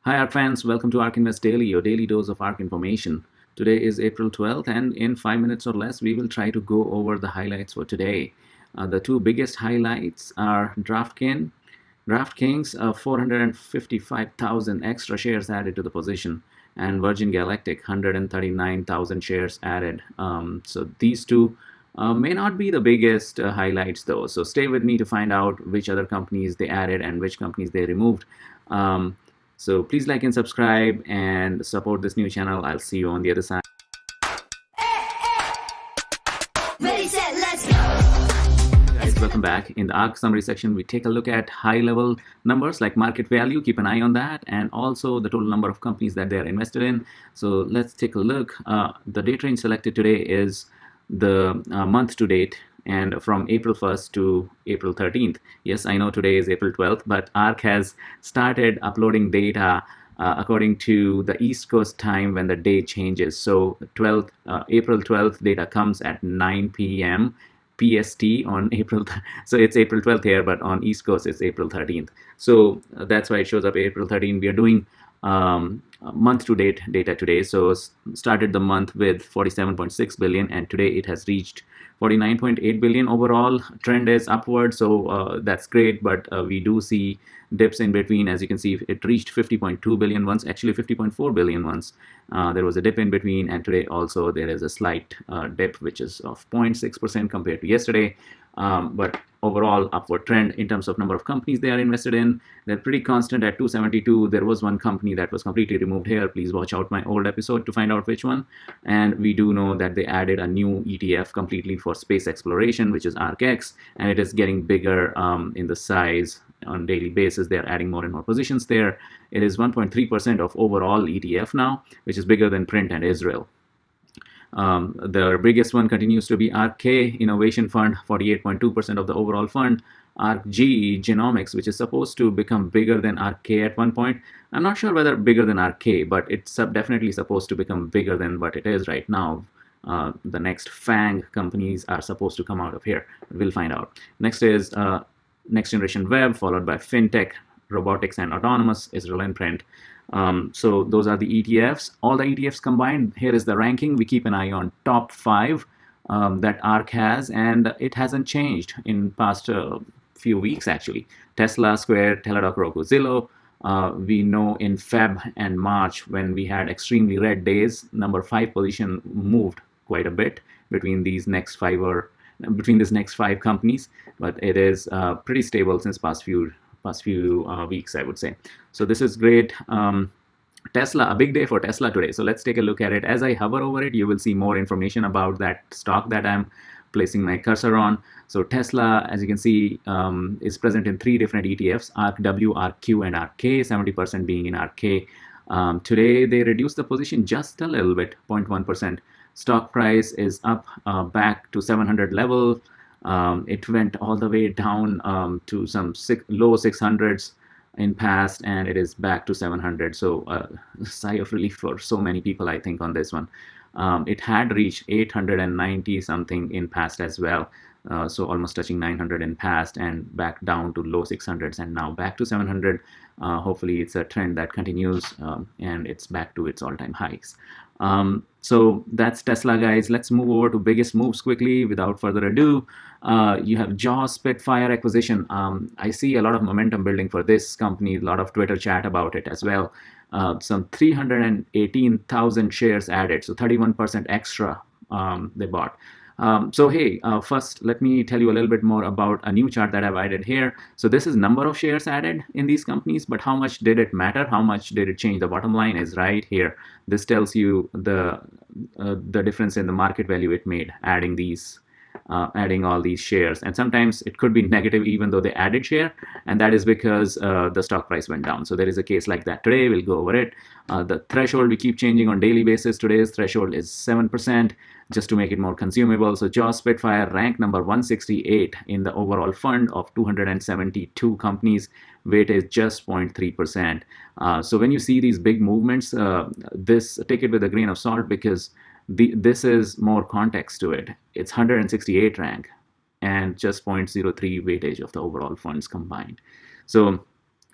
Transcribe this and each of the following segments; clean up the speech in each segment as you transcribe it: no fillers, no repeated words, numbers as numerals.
Hi ARK fans, welcome to ARK Invest Daily, your daily dose of ARK information. Today is April 12th and in 5 minutes or less we will try to go over the highlights for today. The two biggest highlights are Draftkings, 455,000 extra shares added to the position, and Virgin Galactic, 139,000 shares added. So these two may not be the biggest highlights though, so stay with me to find out which other companies they added and which companies they removed. So please like and subscribe and support this new channel. I'll see you on the other side. Ready, set, let's go! Guys, welcome back. In the ARK summary section, we take a look at high-level numbers like market value. Keep an eye on that, and also the total number of companies that they are invested in. So let's take a look. The date range selected today is the month to date, and from April 1st to April 13th. Yes, I know today is April 12th, but ARK has started uploading data according to the East Coast time when the day changes. So April 12th data comes at 9 p.m. PST on April. So it's April 12th here, but on East Coast it's April 13th. So that's why it shows up April 13th. We are doing month to date data today. So started the month with 47.6 billion and today it has reached 49.8 billion. Overall trend is upward, so that's great, but we do see dips in between. As you can see, it reached 50.2 billion once, actually 50.4 billion once. There was a dip in between, and today also there is a slight dip, which is of 0.6% compared to yesterday. But overall upward trend in terms of number of companies they are invested in. They're pretty constant at 272. There was one company that was completely removed here. Please watch out my old episode to find out which one. And we do know that they added a new ETF completely for space exploration, which is ARKX, and it is getting bigger in the size on a daily basis. They're adding more and more positions there. It is 1.3% of overall ETF now, which is bigger than Print and Israel. The biggest one continues to be ARK Innovation Fund, 48.2% of the overall fund. ARKG Genomics, which is supposed to become bigger than ARK at one point. I'm not sure whether bigger than ARK, but it's definitely supposed to become bigger than what it is right now. The next FANG companies are supposed to come out of here. We'll find out. Next is Next Generation Web, followed by FinTech, Robotics and Autonomous, Israel and Print. So those are the ETFs. All the ETFs combined, here is the ranking. We keep an eye on top 5 that ARK has, and it hasn't changed in past few weeks actually. Tesla, Square, Teladoc, Roku, Zillow. We know in Feb and March when we had extremely red days, number 5 position moved quite a bit between these next 5 companies, but it is pretty stable since past few weeks, I would say. So this is great. Tesla, a big day for Tesla today. So let's take a look at it. As I hover over it, you will see more information about that stock that I'm placing my cursor on. So Tesla, as you can see, is present in 3 different ETFs, ARKW, ARKQ, and ARK, 70% being in ARK. Today, they reduced the position just a little bit, 0.1%. Stock price is up back to 700 level. It went all the way down to some low 600s in past, and it is back to 700. So sigh of relief for so many people, I think, on this one. It had reached 890 something in past as well. So almost touching 900 in past and back down to low 600s and now back to 700. Hopefully it's a trend that continues and it's back to its all-time highs. So that's Tesla, guys. Let's move over to biggest moves quickly without further ado. You have Jaws Spitfire acquisition. I see a lot of momentum building for this company, a lot of Twitter chat about it as well. Some 318,000 shares added, so 31% extra they bought. So hey, first let me tell you a little bit more about a new chart that I've added here. So this is number of shares added in these companies, but how much did it matter? How much did it change? The bottom line is right here. This tells you the difference in the market value it made adding all these shares. And sometimes it could be negative even though they added share, and that is because the stock price went down. So there is a case like that today. We'll go over it. The threshold we keep changing on daily basis. Today's threshold is 7%, just to make it more consumable. So Jaws Spitfire ranked number 168 in the overall fund of 272 companies. Weight is just 0.3%. So when you see these big movements, take it with a grain of salt, because this is more context to it. It's 168 rank and just 0.03 weightage of the overall funds combined. So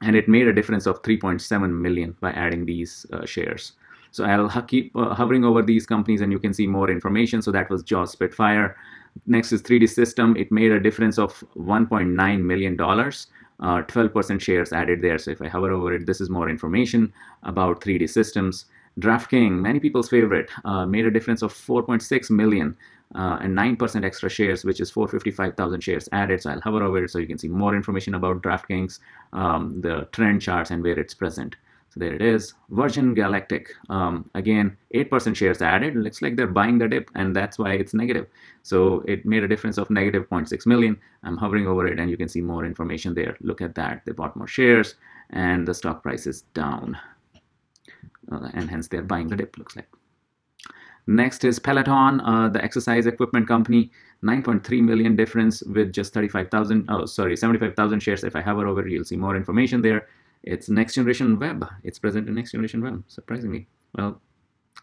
and it made a difference of 3.7 million by adding these shares. So I'll keep hovering over these companies, and you can see more information. So that was Jaws Spitfire. Next is 3D System. It made a difference of $1.9 million. 12% shares added there. So if I hover over it, this is more information about 3D Systems. Draftkings, many people's favorite, made a difference of 4.6 million and 9% extra shares, which is 455,000 shares added. So I'll hover over it so you can see more information about Draftkings, the trend charts, and where it's present. So there it is. Virgin Galactic, again, 8% shares added. Looks like they're buying the dip, and that's why it's negative. So it made a difference of negative 0.6 million. I'm hovering over it, and you can see more information there. Look at that. They bought more shares, and the stock price is down. And hence they're buying the dip, looks like. Next is Peloton, the exercise equipment company. 9.3 million difference with just 75,000 shares. If I hover over it, you'll see more information there. It's next generation web. It's present in next generation web, surprisingly. Well,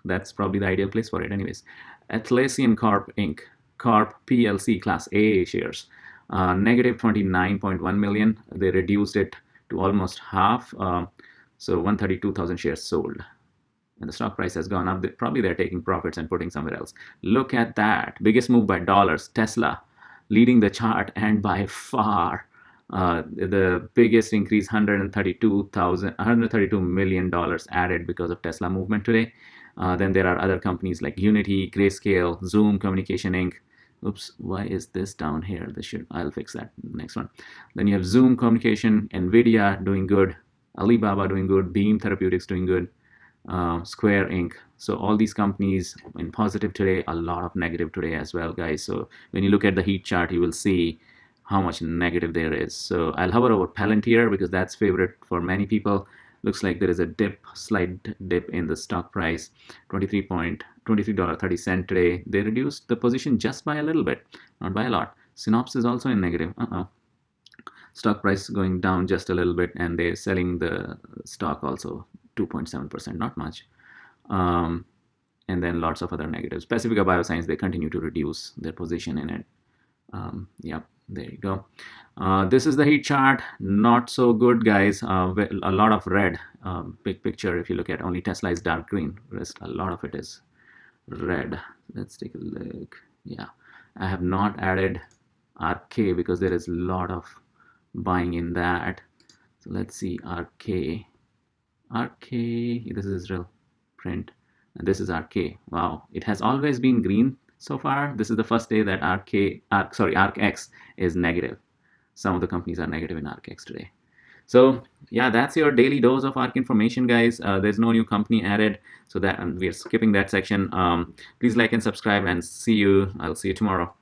that's probably the ideal place for it anyways. Atlassian Corp Inc. Corp PLC Class A shares. Negative 29.1 million. They reduced it to almost half. So 132,000 shares sold. And the stock price has gone up. Probably they're taking profits and putting somewhere else. Look at that. Biggest move by dollars. Tesla leading the chart, and by far the biggest increase, $132 million added because of Tesla movement today. Then there are other companies like Unity, Grayscale, Zoom Communication Inc. Oops, why is this down here? I'll fix that next one. Then you have Zoom Communication, Nvidia doing good, Alibaba doing good, Beam Therapeutics doing good, Square Inc. So all these companies in positive today, a lot of negative today as well, guys. So when you look at the heat chart, you will see how much negative there is. So I'll hover over Palantir because that's favorite for many people. Looks like there is a slight dip in the stock price, $23.30 today. They reduced the position just by a little bit, not by a lot. Synopsys also in negative. Stock price going down just a little bit, and they're selling the stock also 2.7%, not much. And then lots of other negatives. Pacifica Bioscience, they continue to reduce their position in it. Yep, there you go. This is the heat chart. Not so good, guys. A lot of red. Big picture, if you look at only Tesla is dark green. Rest, a lot of it is red. Let's take a look. Yeah, I have not added ARK because there is a lot of buying in that. So let's see ARK. ARK, this is Israel print, and this is ARK. Wow, it has always been green so far. This is the first day that ARKX is negative. Some of the companies are negative in ARKX today. So yeah, that's your daily dose of ARK information, guys. There's no new company added, so that we are skipping that section. Please like and subscribe, and I'll see you tomorrow.